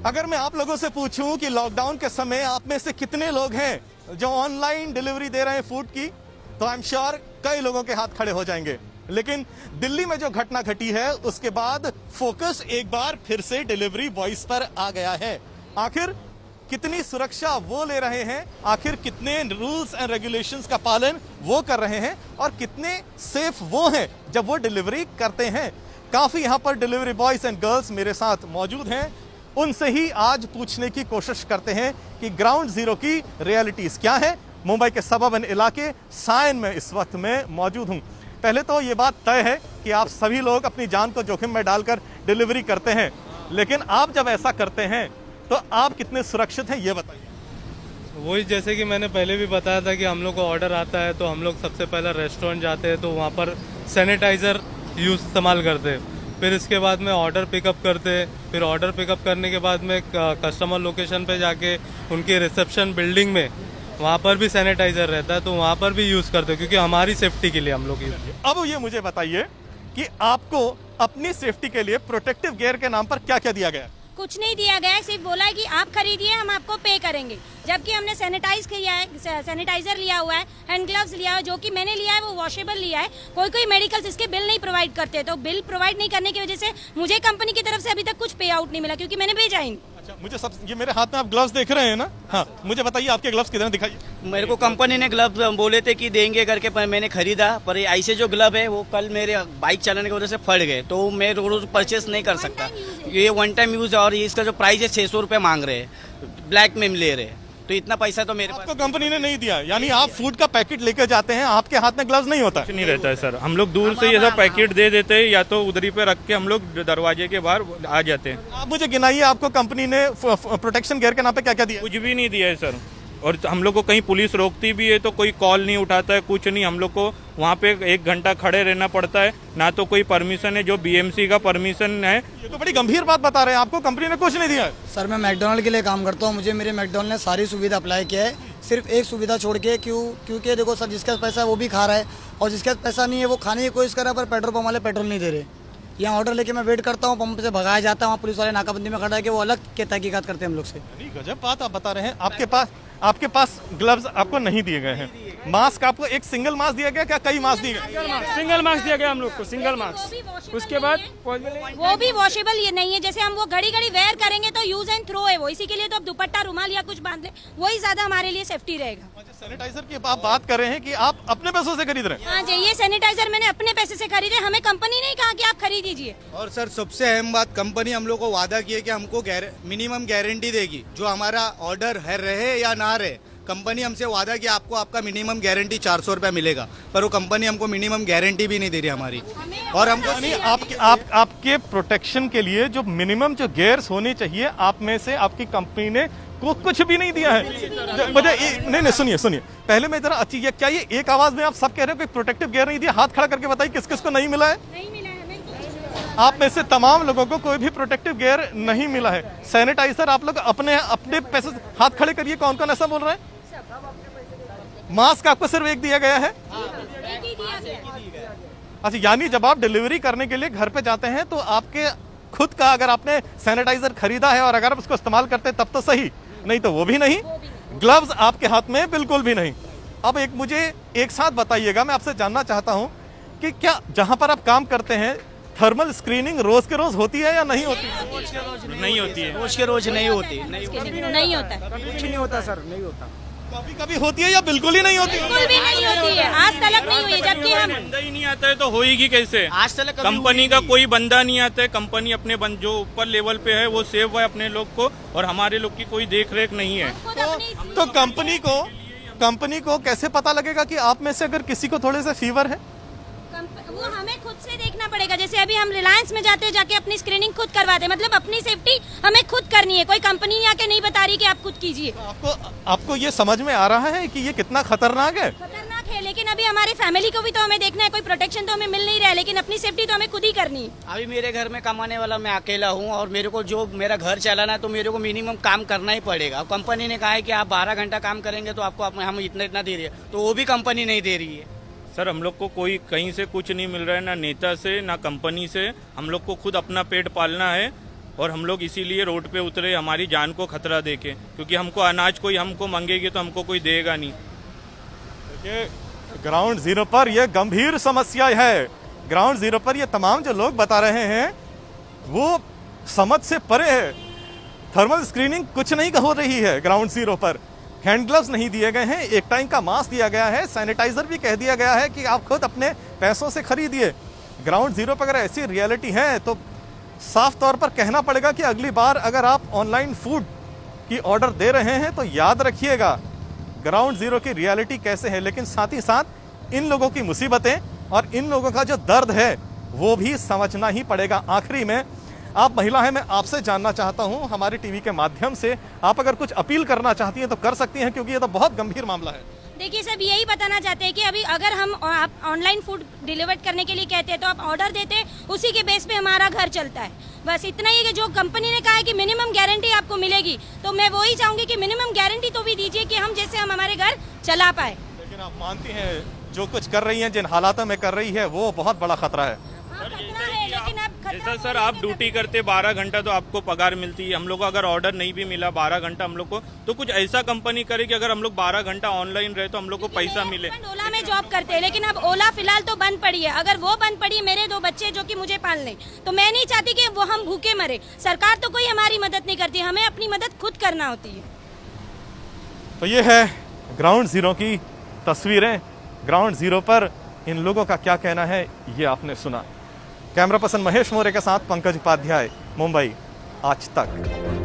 अगर मैं आप लोगों से पूछूं कि लॉकडाउन के समय आप में से कितने लोग हैं जो ऑनलाइन डिलीवरी दे रहे हैं फूड की, तो आई एम श्योर कई लोगों के हाथ खड़े हो जाएंगे। लेकिन दिल्ली में जो घटना घटी है उसके बाद फोकस एक बार फिर से डिलीवरी बॉयज पर आ गया है। आखिर कितनी सुरक्षा वो ले रहे हैं, आखिर कितने रूल्स एंड रेगुलेशंस का पालन वो कर रहे हैं और कितने सेफ वो हैं जब वो डिलीवरी करते हैं। काफी यहां पर डिलीवरी बॉयज एंड गर्ल्स मेरे साथ मौजूद हैं, उनसे ही आज पूछने की कोशिश करते हैं कि ग्राउंड जीरो की रियलिटीज क्या है। मुंबई के सबअर्बन इलाके सायन में इस वक्त मैं मौजूद हूं। पहले तो ये बात तय है कि आप सभी लोग अपनी जान को जोखिम में डालकर डिलीवरी करते हैं, लेकिन आप जब ऐसा करते हैं तो आप कितने सुरक्षित हैं ये बताइए। वही जैसे कि मैंने पहले भी बताया था कि हम लोग को ऑर्डर आता है तो हम लोग सबसे पहले रेस्टोरेंट जाते हैं तो वहाँ पर सैनिटाइज़र इस्तेमाल करते हैं। फिर इसके बाद में ऑर्डर पिकअप करते हैं। फिर ऑर्डर पिकअप करने के बाद में कस्टमर लोकेशन पे जाके उनकी रिसेप्शन बिल्डिंग में वहाँ पर भी सैनिटाइज़र रहता है तो वहाँ पर भी यूज़ करते हैं, क्योंकि हमारी सेफ्टी के लिए हम लोग अब ये मुझे बताइए कि आपको अपनी सेफ्टी के लिए प्रोटेक्टिव गियर के नाम पर क्या क्या दिया गया? कुछ नहीं दिया गया है, सिर्फ बोला है कि आप खरीदिए हम आपको पे करेंगे। जबकि हमने सैनिटाइज किया है, सैनिटाइजर लिया हुआ है, हैंड ग्लव्स लिया है, जो कि मैंने लिया है वो वॉशेबल लिया है। कोई कोई मेडिकल्स इसके बिल नहीं प्रोवाइड करते, तो बिल प्रोवाइड नहीं करने की वजह से मुझे कंपनी की तरफ से अभी तक कुछ पे आउट नहीं मिला, क्योंकि मैंने भेजा ही नहीं। अच्छा, मुझे सब ये मेरे हाथ में आप ग्लव्स देख रहे हैं ना? हाँ, मुझे बताइए आपके ग्लव्स किधर दिखाइए। मेरे को कंपनी ने ग्लव बोले थे कि देंगे करके, पर मैंने खरीदा, पर ऐसे जो ग्लव है वो कल मेरे बाइक चलाने की वजह से फट गए, तो मैं रोज परचेस नहीं कर सकता। ये वन टाइम यूज है और इसका जो प्राइस है 600 रुपये मांग रहे हैं, ब्लैक में ले रहे हैं, तो इतना पैसा तो मेरे पास आपको कंपनी ने नहीं दिया। यानी आप फूड का पैकेट लेकर जाते हैं, आपके हाथ में ग्लव्स नहीं होता? नहीं रहता है सर, हम लोग दूर से ये सब पैकेट दे देते हैं या तो उधरी पे रख के हम लोग दरवाजे के बाहर आ जाते हैं। आप मुझे गिनाइए आपको कंपनी ने प्रोटेक्शन गियर के नाम पे क्या क्या दिया? कुछ भी नहीं दिया है सर, और हम लोग को कहीं पुलिस रोकती भी है तो कोई कॉल नहीं उठाता है, कुछ नहीं। हम लोग को वहाँ पे 1 घंटा खड़े रहना पड़ता है, ना तो कोई परमिशन है, जो बीएमसी का परमिशन है। ये तो बड़ी गंभीर बात बता रहे हैं, आपको कंपनी ने कुछ नहीं दिया? सर मैं मैकडोनल्ड के लिए काम करता हूँ, मुझे मेरे मैकडोनल्ड ने सारी सुविधा अप्लाई किया है, सिर्फ एक सुविधा छोड़ के। क्योंकि देखो सर, जिसके पास पैसा है वो भी खा रहा है और जिसके पास पैसा नहीं है वो खाने की कोशिश कर रहा है, पर पेट्रोल पंप वाले पेट्रोल नहीं दे रहे। यहाँ ऑर्डर लेके मैं वेट करता हूँ, पंप से भगाया जाता है, वहाँ पुलिस वाले नाकाबंदी में खड़ा है कि वो अलग के तहकीकात करते हैं हम लोग से। गजब बात आप बता रहे हैं। आपके पास ग्लव्स आपको नहीं दिए गए हैं, मास्क आपको एक सिंगल मास्क दिया गया, क्या कई मास्क दिए गए? सिंगल मास्क दिया गया हम लोग को, सिंगल मास्क। उसके बाद वो भी वॉशेबल ये नहीं है, जैसे हम वो घड़ी घड़ी वेयर करेंगे तो यूज एंड थ्रो है वो, इसी के लिए तो अब दुपट्टा रुमाल या कुछ बांध ले, वही ज्यादा हमारे लिए सेफ्टी रहेगा। सैनिटाइजर की आप बात कर रहे हैं कि आप अपने पैसों से खरीद रहे हैं? हाँ जी, ये सैनिटाइजर मैंने अपने पैसे से खरीदे, हमें कंपनी ने कहा कि आप खरीद लीजिए। और सर सबसे अहम बात, कंपनी हम लोग को वादा किया कि हमको मिनिमम गारंटी देगी, जो हमारा ऑर्डर है रहे या ना रहे। कंपनी हमसे वादा कि आपको आपका मिनिमम गारंटी 400 रुपये मिलेगा, पर वो कंपनी हमको मिनिमम गारंटी भी नहीं दे रही हमारी। और हमको आपके प्रोटेक्शन के लिए जो मिनिमम जो गियर्स होने चाहिए, आप में से आपकी कंपनी ने कुछ भी नहीं दिया है। मुझे नहीं, सुनिए पहले मैं जरा अच्छी, क्या ये एक आवाज में आप सब कह रहे हो कि प्रोटेक्टिव गियर नहीं दिया? हाथ खड़ा करके बताइए किस किस को नहीं मिला है? नहीं मिला है हमें। आप में से तमाम लोगों को कोई भी प्रोटेक्टिव गियर नहीं मिला है। सैनिटाइजर आप लोग अपने पैसे, हाथ खड़े करिए, कौन कौन ऐसा बोल रहे हैं? मास्क आपको सिर्फ एक दिया गया है? अच्छा, यानी जब आप डिलीवरी करने के लिए घर पे जाते हैं तो आपके खुद का अगर आपने सैनिटाइजर खरीदा है और अगर आप उसको इस्तेमाल करते हैं तब तो सही, नहीं तो वो भी नहीं। ग्लव्स आपके हाथ में बिल्कुल भी नहीं। अब मुझे एक साथ बताइएगा, मैं आपसे जानना चाहता हूं कि क्या जहां पर आप काम करते हैं थर्मल स्क्रीनिंग रोज के रोज होती है या नहीं होती? नहीं होती है, रोज के रोज नहीं होती। नहीं होता, कुछ नहीं होता सर, नहीं होता। कभी कभी होती है या बिल्कुल ही नहीं होती? बिल्कुल भी नहीं होती है, आज तक नहीं हुई है। जबकि हम बंदा ही नहीं आता है तो होएगी कैसे? आज तक कंपनी का कोई बंदा नहीं आता है, कंपनी अपने जो ऊपर लेवल पे है वो सेव है अपने लोग को, और हमारे लोग की कोई देख रेख नहीं है। तो कंपनी को कैसे पता लगेगा कि आप में से अगर किसी को थोड़े से फीवर है? वो हमें खुद से देखना पड़ेगा। जैसे अभी हम रिलायंस में जाके अपनी स्क्रीनिंग खुद करवाते हैं, मतलब अपनी सेफ्टी हमें खुद करनी है, कोई कंपनी आके नहीं बता रही कि आप खुद कीजिए। आपको ये समझ में आ रहा है कि ये कितना खतरनाक है? खतरनाक है, लेकिन अभी हमारी फैमिली को भी तो हमें देखना है, कोई प्रोटेक्शन तो हमें मिल नहीं रहा है, लेकिन अपनी सेफ्टी तो हमें खुद ही करनी है। अभी मेरे घर में कमाने वाला मैं अकेला हूँ और मेरे को जो मेरा घर चलाना है तो मेरे को मिनिमम काम करना ही पड़ेगा। कंपनी ने कहा है कि आप 12 घंटा काम करेंगे तो आपको हम इतना दे रही है, तो वो भी कंपनी नहीं दे रही है। सर हम लोग को कोई कहीं से कुछ नहीं मिल रहा है, ना नेता से ना कंपनी से। हम लोग को खुद अपना पेट पालना है, और हम लोग इसीलिए रोड पे उतरे, हमारी जान को खतरा देके, क्योंकि हमको अनाज कोई हमको मांगेगी तो हमको कोई देगा नहीं। देखिए, ग्राउंड जीरो पर यह गंभीर समस्या है। ग्राउंड जीरो पर ये तमाम जो लोग बता रहे हैं वो समझ से परे है। थर्मल स्क्रीनिंग कुछ नहीं हो रही है ग्राउंड जीरो पर। हैंड ग्लव्स नहीं दिए गए हैं, एक टाइम का मास्क दिया गया है, सैनिटाइजर भी कह दिया गया है कि आप खुद अपने पैसों से खरीदिए। ग्राउंड जीरो पर अगर ऐसी रियलिटी है तो साफ तौर पर कहना पड़ेगा कि अगली बार अगर आप ऑनलाइन फूड की ऑर्डर दे रहे हैं तो याद रखिएगा ग्राउंड जीरो की रियलिटी कैसे है। लेकिन साथ ही साथ इन लोगों की मुसीबतें और इन लोगों का जो दर्द है वो भी समझना ही पड़ेगा। आखिरी में आप महिला हैं, मैं आपसे जानना चाहता हूं, हमारे टीवी के माध्यम से आप अगर कुछ अपील करना चाहती हैं तो कर सकती हैं, क्योंकि ये तो बहुत गंभीर मामला है। देखिए सब यही बताना चाहते हैं कि अभी अगर हम आप ऑनलाइन फूड डिलीवर करने के लिए कहते हैं तो आप ऑर्डर देते हैं, उसी के बेस पे हमारा घर चलता है। बस इतना ही है कि जो कंपनी ने कहा है कि मिनिमम गारंटी आपको मिलेगी, तो मैं वही चाहूंगी कि मिनिमम गारंटी तो भी दीजिए कि हम जैसे हम हमारे घर चला पाए। लेकिन आप मानती हैं जो कुछ कर रही हैं, जिन हालातों में कर रही है, वो बहुत बड़ा खतरा है। हाँ, खतरा है, लेकिन अब जैसा सर आप ड्यूटी करते 12 घंटा तो आपको पगार मिलती है। हम लोग को अगर ऑर्डर नहीं भी मिला 12 घंटा हम लोग को, तो कुछ ऐसा कंपनी करे कि अगर हम लोग 12 घंटा ऑनलाइन रहे तो हम लोग को पैसा मिले। ओला में जॉब करते हैं, लेकिन अब ओला फिलहाल तो बंद पड़ी है। अगर वो बंद पड़ी, मेरे 2 बच्चे जो कि मुझे पालने, तो मैं नहीं चाहती कि वो हम भूखे मरे। सरकार तो कोई हमारी मदद नहीं करती, हमें अपनी मदद खुद करना होती है। तो ये है ग्राउंड जीरो की तस्वीरें। ग्राउंड जीरो पर इन लोगों का क्या कहना है ये आपने सुना। कैमरा पर्सन महेश मोरे के साथ पंकज उपाध्याय, मुंबई आज तक।